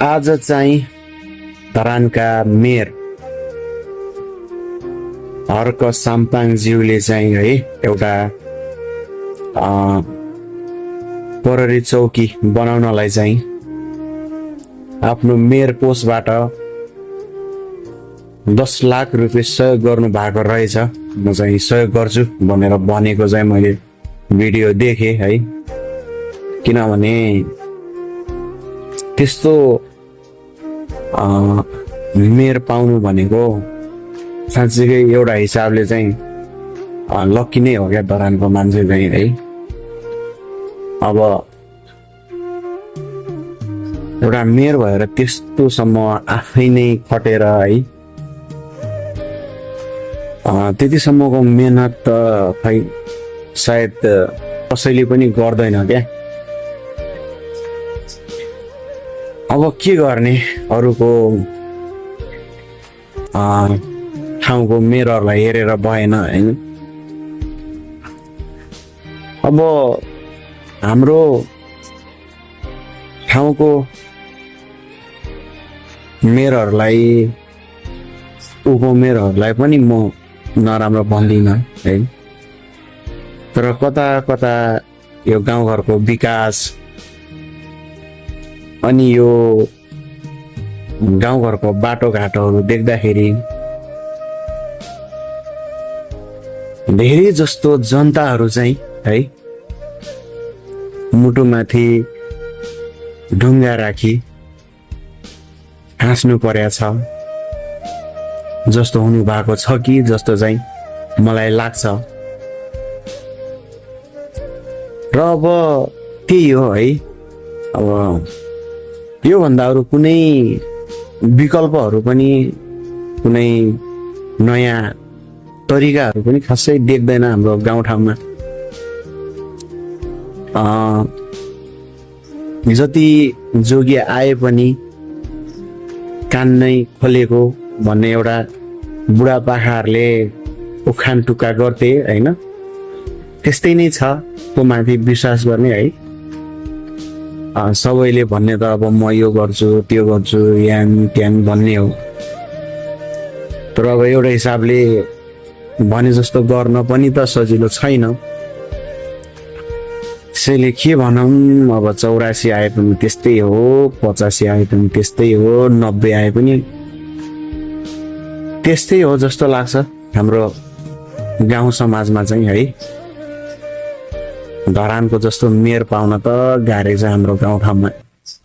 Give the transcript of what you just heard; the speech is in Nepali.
आज चाहिँ धरानका मेयर हर्क साम्पाङज्यूले चाहिँ है एउटा प्रहरी चौकी बनाउनलाई चाहिँ आफ्नो मेयर पोस्टबाट 10 लाख रुपियाँ सहयोग गर्नु भएको रहेछ। म चाहिँ सहयोग गर्छु भनेर भनेको चाहिँ मैले भिडियो देखेँ है। किनभने त्यस्तो मेयर पाउनु भनेको साँच्चीकै एउटा हिसाबले चाहिँ लक्की नै हो क्या धरानको मान्छे चाहिँ है। अब एउटा मेयर भएर त्यस्तोसम्म आफै नै खटेर है त्यतिसम्मको मेहनत त खै सायद कसैले पनि गर्दैन क्या। अब के गर्ने, अरूको ठाउँको मेयरहरूलाई हेरेर भएन होइन। अब हाम्रो ठाउँको मेयरहरूलाई उपमेयरहरूलाई पनि म नराम्रो भन्दिनँ है। तर कता कता यो गाउँघरको विकास अनि यो गाउँघरको बाटोघाटोहरू देख्दाखेरि धेरै जस्तो जनताहरू चाहिँ है मुटुमाथि ढुङ्गा राखी हाँस्नु परेको छ जस्तो हुनु भएको छ कि जस्तो चाहिँ मलाई लाग्छ। र अब त्यही हो है। अब योभन्दा अरू कुनै विकल्पहरू पनि कुनै नयाँ तरिकाहरू पनि खासै देख्दैन हाम्रो गाउँठाउँमा। जति जोगी आए पनि कान नै खोलेको भन्ने एउटा बुढापाकाहरूले उखान टुक्का गर्थे होइन। त्यस्तै नै छ को माथि विश्वास गर्ने है। सबैले भन्ने त अब म यो गर्छु त्यो गर्छु यान ट्यान भन्ने हो। तर अब एउटा हिसाबले भने जस्तो गर्न पनि त सजिलो छैन। त्यसैले के भनौँ, अब 84 आए पनि त्यस्तै हो, 85 आए पनि त्यस्तै हो, 90 आए पनि त्यस्तै हो जस्तो लाग्छ हाम्रो गाउँ समाजमा चाहिँ है। धरानको जस्तो मेयर पाउन त गाह्रै छ हाम्रो गाउँठाउँमा।